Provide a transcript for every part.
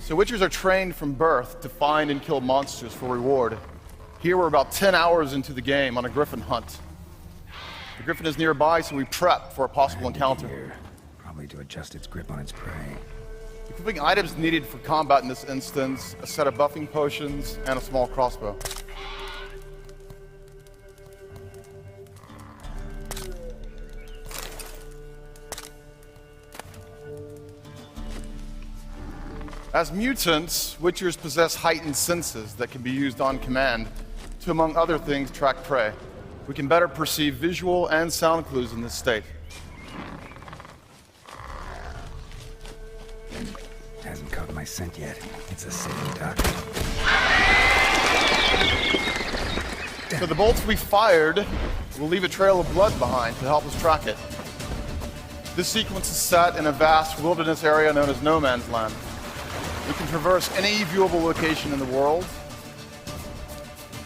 So Witchers are trained from birth to find and kill monsters for reward. Here we're about 10 hours into the game on a griffin hunt. The griffin is nearby, so we prep for a possible encounter. Here. Probably to adjust its grip on its prey. Equipping items needed for combat in this instance, a set of buffing potions, and a small crossbow. As mutants, Witchers possess heightened senses that can be used on command to, among other things, track prey. We can better perceive visual and sound clues in this state. Hasn't caught my scent yet. It's a sitting duck. So the bolts we fired will leave a trail of blood behind to help us track it. This sequence is set in a vast wilderness area known as No Man's Land. We can traverse any viewable location in the world,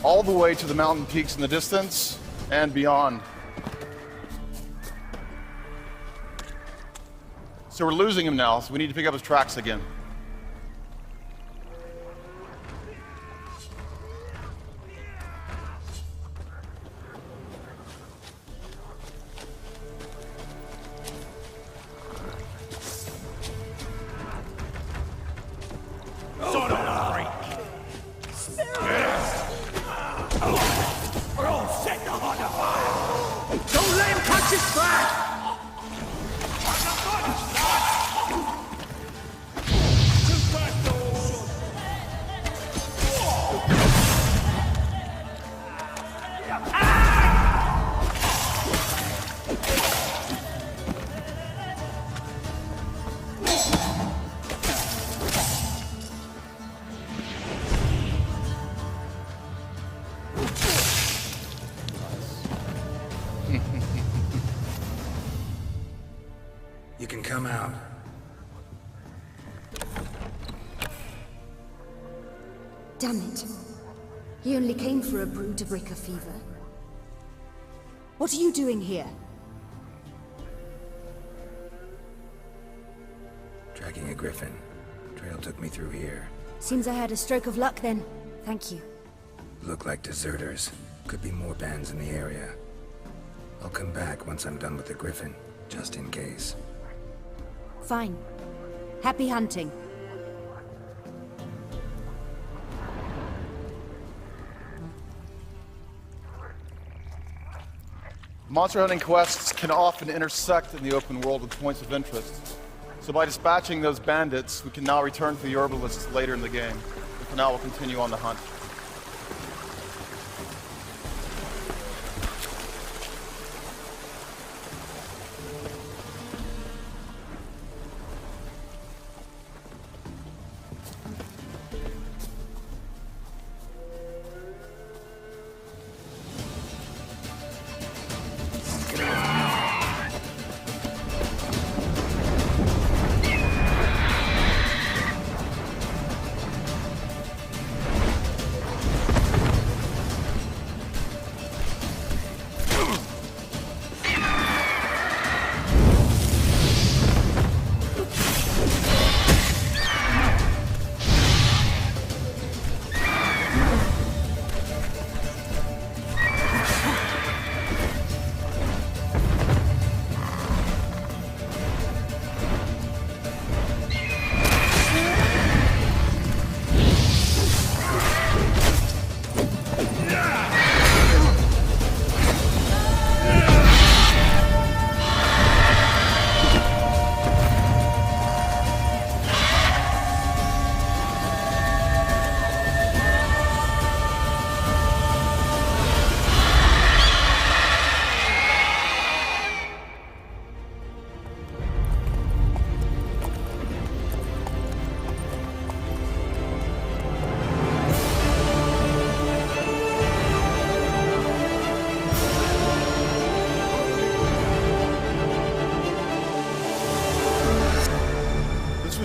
all the way to the mountain peaks in the distance and beyond. So we're losing him now, so we need to pick up his tracks again. You can come out. Damn it. He only came for a brew to break a fever. What are you doing here? Tracking a griffin. Trail took me through here. Seems I had a stroke of luck then. Thank you. Look like deserters. Could be more bands in the area. I'll come back once I'm done with the griffin, just in case. Fine. Happy hunting. Monster hunting quests can often intersect in the open world with points of interest. So by dispatching those bandits, we can now return to the herbalists later in the game. But for now, we'll continue on the hunt.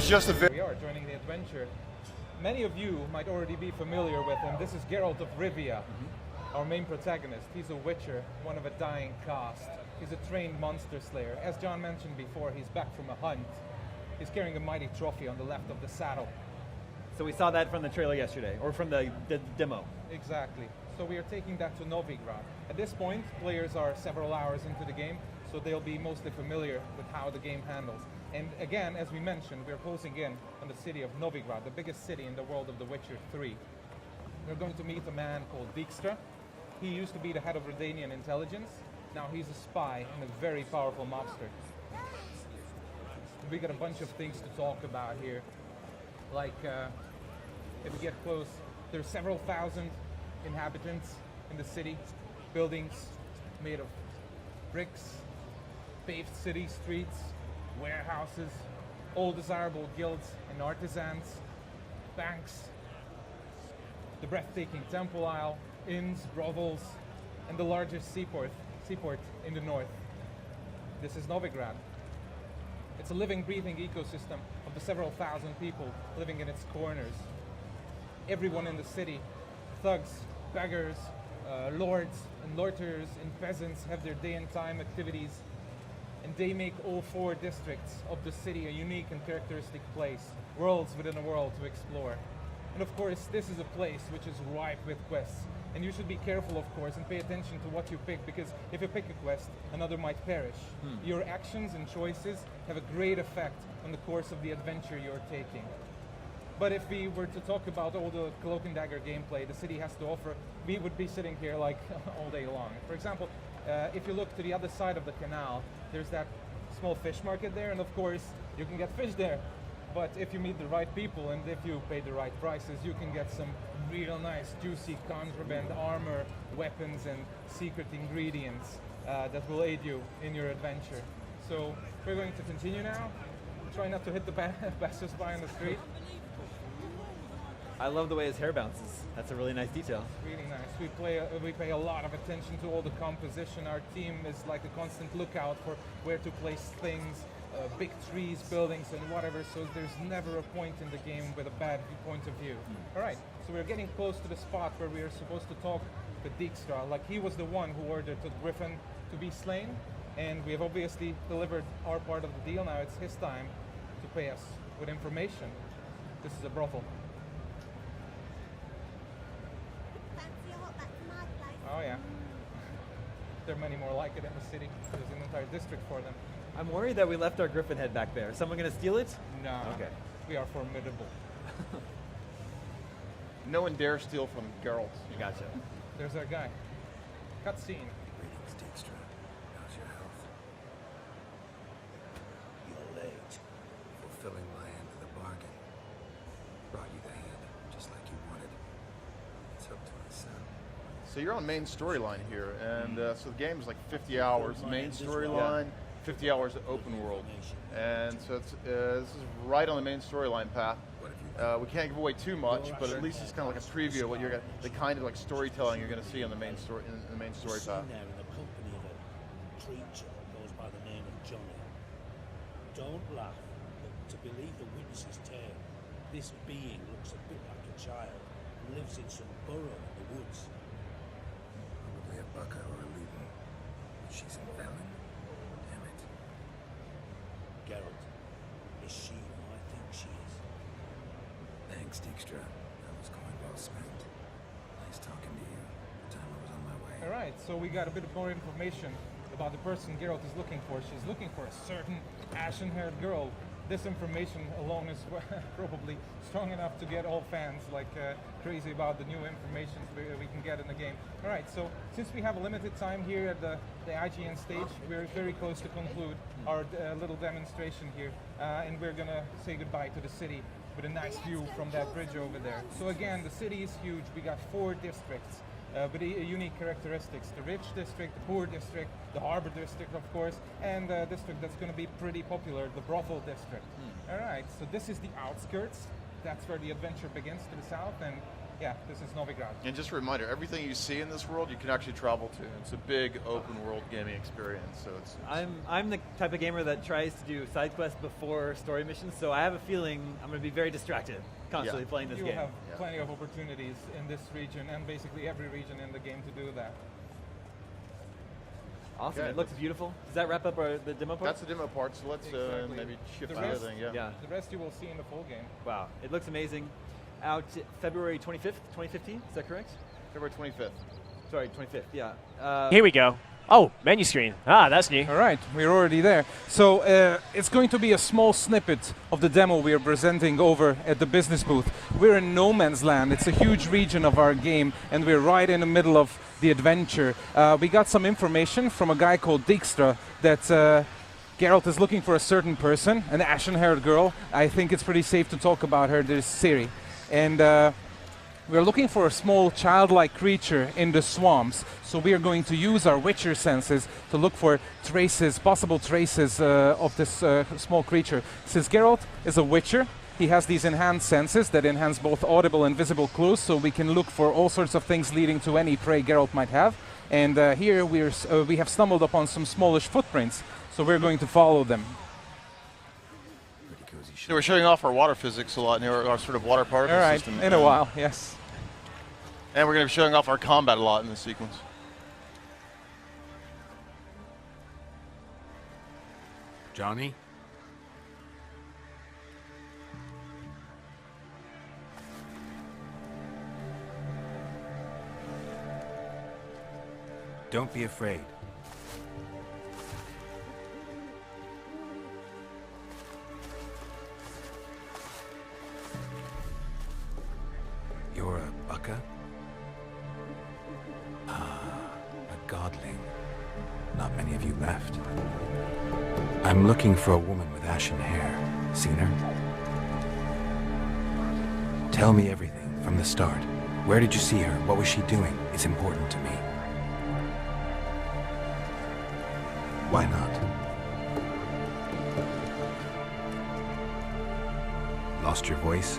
Just a we are joining the adventure. Many of you might already be familiar with him. This is Geralt of Rivia, our main protagonist. He's a witcher, one of a dying caste. He's a trained monster slayer. As John mentioned before, he's back from a hunt. He's carrying a mighty trophy on the left of the saddle. So we saw that from the trailer yesterday, or from the demo. Exactly. So we are taking that to Novigrad. At this point, players are several hours into the game, so they'll be mostly familiar with how the game handles. And again, as we mentioned, we're closing in on the city of Novigrad, the biggest city in the world of The Witcher 3. We're going to meet a man called Dijkstra. He used to be the head of Redanian intelligence. Now he's a spy and a very powerful mobster. We got a bunch of things to talk about here. Like, if we get close, there's several thousand inhabitants in the city. Buildings made of bricks, paved city streets, warehouses, all desirable guilds and artisans, banks, the breathtaking temple isle, inns, brothels, and the largest seaport in the north. This is Novigrad. It's a living, breathing ecosystem of the several thousand people living in its corners. Everyone in the city, thugs, beggars, lords and loiterers and peasants have their day and time activities, and they make all 4 districts of the city a unique and characteristic place, worlds within a world to explore. And of course, this is a place which is ripe with quests. And you should be careful, of course, and pay attention to what you pick, because if you pick a quest, another might perish. Your actions and choices have a great effect on the course of the adventure you're taking. But if we were to talk about all the Cloak and Dagger gameplay the city has to offer, we would be sitting here like all day long. For example, if you look to the other side of the canal, there's that small fish market there, and of course, you can get fish there. But if you meet the right people and if you pay the right prices, you can get some real nice, juicy contraband armor, weapons, and secret ingredients that will aid you in your adventure. So we're going to continue now. Try not to hit the passers-by on the street. I love the way his hair bounces. That's a really nice detail. Really nice. We pay a lot of attention to all the composition. Our team is like a constant lookout for where to place things, big trees, buildings, and whatever, so there's never a point in the game with a bad point of view. All right, so we're getting close to the spot where we are supposed to talk to Dijkstra. Like, he was the one who ordered the Griffin to be slain, and we have obviously delivered our part of the deal. Now it's his time to pay us with information. This is a brothel. Oh yeah. There are many more like it in the city. There's an entire district for them. I'm worried that we left our Griffin head back there. Is someone going to steal it? No. Okay. We are formidable. No one dare steal from Geralt. Gotcha. There's our guy. Cutscene. Greetings, Dijkstra. How's your health? You're late. Fulfilling my end of the bargain. Brought you the head, just like you wanted. It's up to us, son. So you're on main storyline here, and so the game's like 50 hours main storyline, 50 hours of open world, and so it's, this is right on the main storyline path. We can't give away too much, but at least it's kind of like a preview of what you're gonna, the kind of like storytelling you're going to see on the main story in the main story path. There in the company of a creature that goes by the name of Johnny. Don't laugh, but to believe the witness's tale, this being looks a bit like a child and lives in some burrow in the woods. Probably a bucker or a Luton. She's in Velen. Damn it. Geralt, is she who I think she is? Thanks, Dijkstra. That was going well spent. Nice talking to you. The time I was on my way. All right, so we got a bit more information about the person Geralt is looking for. She's looking for a certain ashen-haired girl. This information alone is probably strong enough to get all fans like crazy about the new information we can get in the game. All right, so since we have a limited time here at the IGN stage, we're very close to conclude our little demonstration here, and we're gonna say goodbye to the city with a nice view from that bridge over there. So again, the city is huge. We got 4 districts. With unique characteristics: the rich district, the poor district, the harbor district, of course, and the district that's going to be pretty popular, the brothel district. All right, so this is the outskirts. That's where the adventure begins to the south, and yeah, this is Novigrad. And just a reminder, everything you see in this world, you can actually travel to. It's a big open world gaming experience. So it's I'm the type of gamer that tries to do side quests before story missions, so I have a feeling I'm going to be very distracted constantly playing this You game. will have plenty of opportunities in this region, and basically every region in the game to do that. Awesome. Okay. It looks beautiful. Does that wrap up the demo part? that's the demo part. So let's Exactly. maybe shift The to the other rest- thing. Yeah. The rest you will see in the full game. Wow. It looks amazing. out February 25th, 2015. Is that correct? February 25th. Sorry, 25th. Yeah. Here we go. Oh, menu screen. Ah, that's new. All right, we're already there. So it's going to be a small snippet of the demo we are presenting over at the business booth. We're in no man's land. It's a huge region of our game, and we're right in the middle of the adventure. We got some information from a guy called Dijkstra that Geralt is looking for a certain person, an ashen-haired girl. I think it's pretty safe to talk about her. There's Ciri. And we're looking for a small childlike creature in the swamps. So we are going to use our Witcher senses to look for traces, possible traces of this small creature. Since Geralt is a Witcher, he has these enhanced senses that enhance both audible and visible clues, so we can look for all sorts of things leading to any prey Geralt might have. And here we have stumbled upon some smallish footprints, so we're going to follow them. So we're showing off our water physics a lot, and our sort of water particle All right, system. in a while, yes. And we're going to be showing off our combat a lot in this sequence. Johnny? Don't be afraid. You're a Bucka? Ah, a godling. Not many of you left. I'm looking for a woman with ashen hair. Seen her? Tell me everything from the start. Where did you see her? What was she doing? It's important to me. Why not? Lost your voice?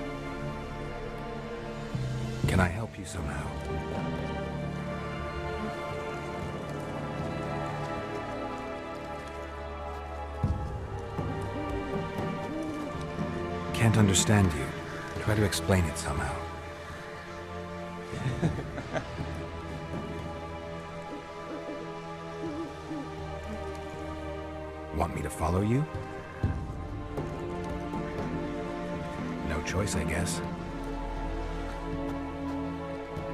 Can I help you somehow? Can't understand you. Try to explain it somehow. Want me to follow you? No choice, I guess.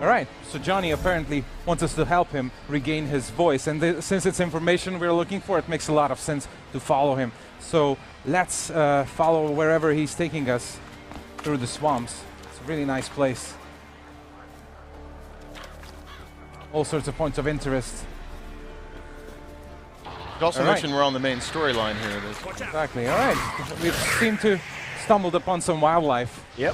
All right, so Johnny apparently wants us to help him regain his voice, and since it's information we're looking for, it makes a lot of sense to follow him. So let's follow wherever he's taking us through the swamps. It's a really nice place. All sorts of points of interest. You also All right. mentioned we're on the main storyline here. Exactly, all right. We've seemed to stumbled upon some wildlife. Yep.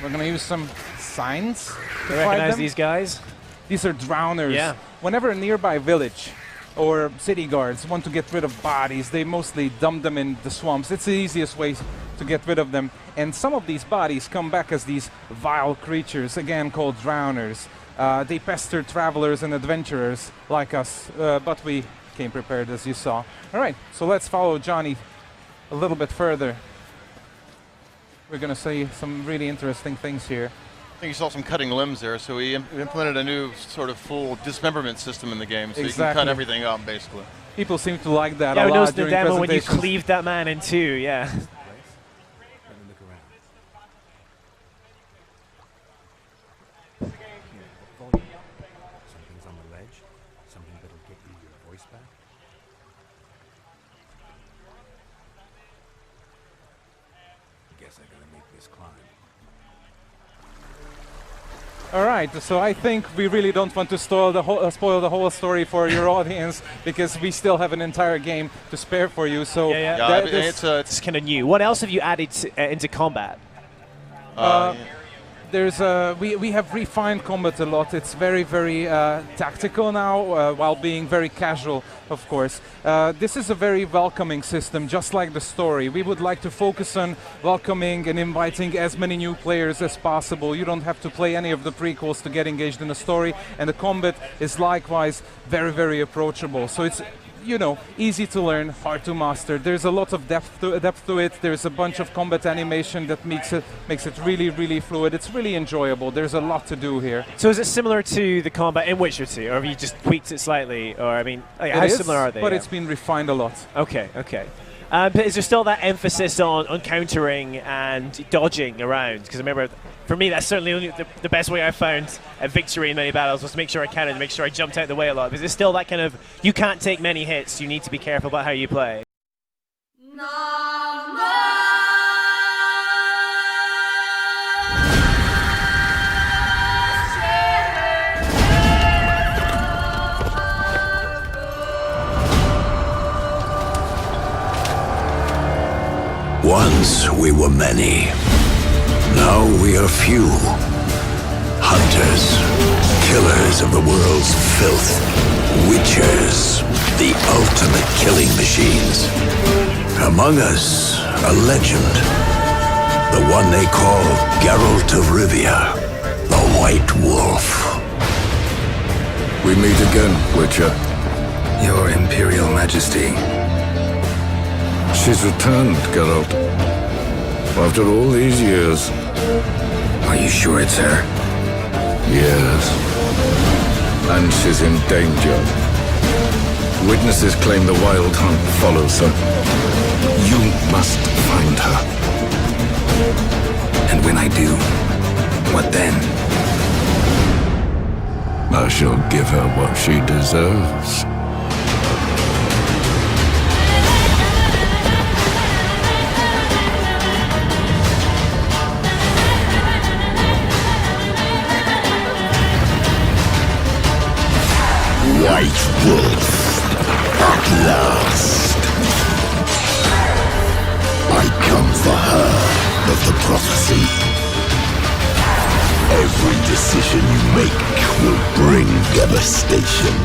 We're gonna use some signs to find Recognize them. these guys? These are drowners. Yeah. Whenever a nearby village or city guards want to get rid of bodies, they mostly dump them in the swamps. It's the easiest way to get rid of them. And some of these bodies come back as these vile creatures, again called drowners. They pester travelers and adventurers like us, but we came prepared, as you saw. All right, so let's follow Johnny a little bit further. We're going to see some really interesting things here. I think you saw some cutting limbs there, so we implemented a new sort of full dismemberment system in the game, so you can cut everything up, basically. People seem to like that Yeah, a we lot noticed the during demo when you presentations. cleaved that man in two, yeah. Let me look around. Something's on the ledge. Something that'll get you your voice back. Guess I gotta make this climb. All right, so I think we really don't want to spoil the whole story for your audience, because we still have an entire game to spare for you. So Yeah, Yeah, It's kind of new. What else have you added into combat? we have refined combat a lot. It's very, very tactical now, while being very casual, of course. This is a very welcoming system, just like the story. We would like to focus on welcoming and inviting as many new players as possible. You don't have to play any of the prequels to get engaged in the story, and the combat is likewise very, very approachable. So it's, you know, easy to learn, hard to master. There's a lot of depth to it. There's a bunch of combat animation that makes it really, really fluid. It's really enjoyable. There's a lot to do here. So is it similar to the combat in Witcher 2, or have you just tweaked it slightly? Or, I mean, like, how It is, similar are they? but Yeah. it's been refined a lot. Okay, okay. But is there still that emphasis on countering and dodging around? Because I remember, for me, that's certainly only the best way I found a victory in many battles was to make sure I countered, make sure I jumped out of the way a lot. Is it still that kind of, you can't take many hits, you need to be careful about how you play? Once we were many. Now we are few. Hunters, killers of the world's filth. Witchers, the ultimate killing machines. Among us, a legend. The one they call Geralt of Rivia, the White Wolf. We meet again, Witcher. Your Imperial Majesty. She's returned, Geralt. After all these years. Are you sure it's her? Yes. And she's in danger. Witnesses claim the Wild Hunt follows her. You must find her. And when I do, what then? I shall give her what she deserves. White Wolf, at last. I come for her of the prophecy. Every decision you make will bring devastation.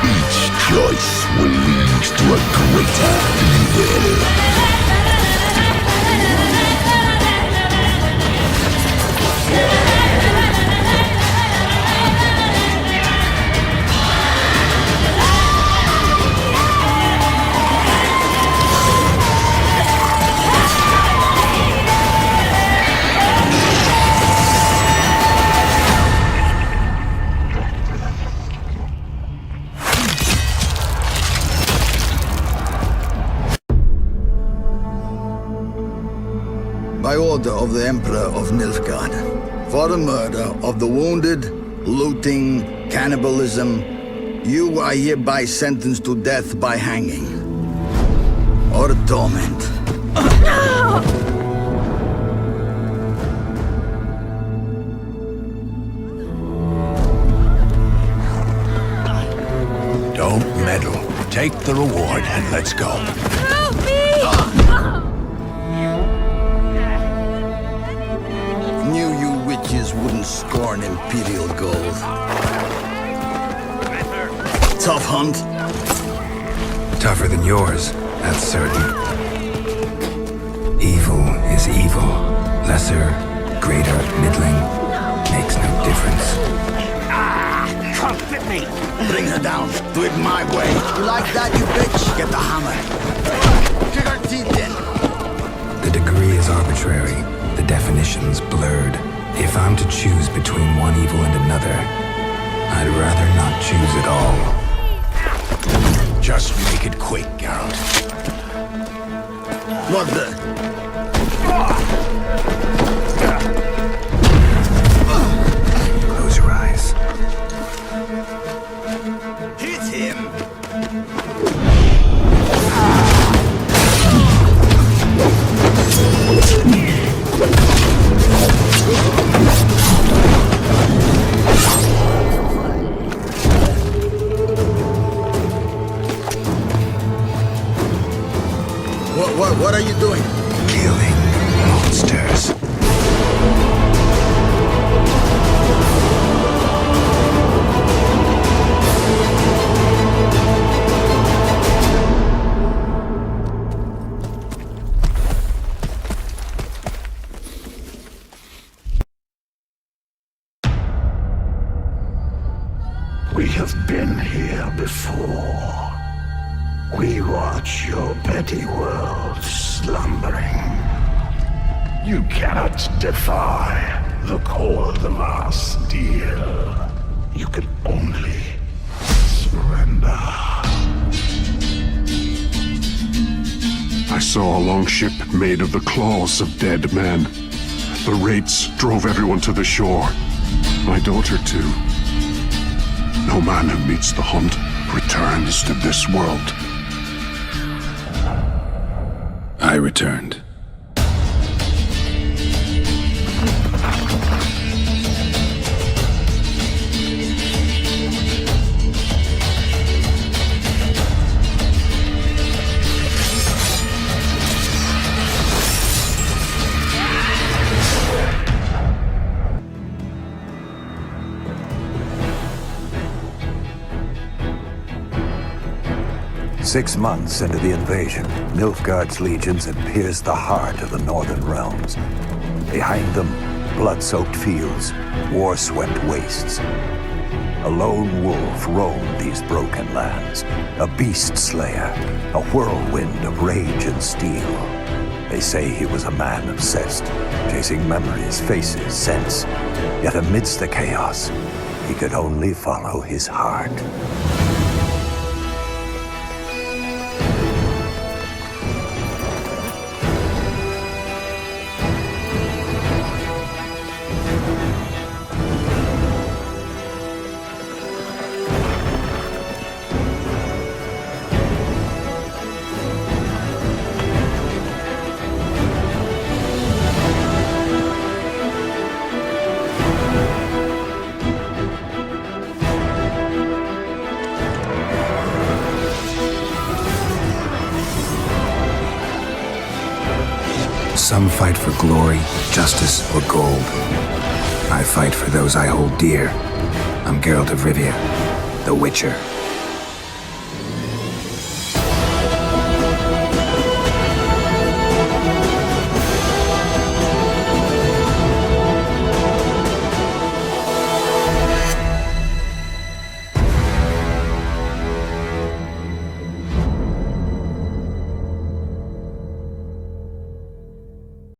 Each choice will lead to a greater evil. By order of the Emperor of Nilfgaard, for the murder of the wounded, looting, cannibalism, you are hereby sentenced to death by hanging. Or torment. Don't meddle. Take the reward and let's go. Help me! Knew you witches wouldn't scorn Imperial gold. Tough hunt. Tougher than yours, that's certain. Evil is evil. Lesser, greater, middling, makes no difference. Can't fit me. Bring her down. Do it my way. You like that, you bitch? Get the hammer. Kick her teeth in. The degree is arbitrary, the definition's blurred. If I'm to choose between one evil and another, I'd rather not choose at all. Just make it quick, Geralt. What the? Close your eyes. Hit him! What are you doing? Killing monsters. We have been here before. We watch your petty world slumbering. You cannot defy the call of our steel. You can only surrender. saw a longship made of the claws of dead men. The wraiths drove everyone to the shore. My daughter, too. No man who meets the hunt returns to this world. I returned. Six months into the invasion, Nilfgaard's legions had pierced the heart of the northern realms. Behind them, blood-soaked fields, war-swept wastes. A lone wolf roamed these broken lands, a beast slayer, a whirlwind of rage and steel. They say he was a man obsessed, chasing memories, faces, scents. Yet amidst the chaos, he could only follow his heart. Some fight for glory, justice, or gold. I fight for those I hold dear. I'm Geralt of Rivia, the Witcher.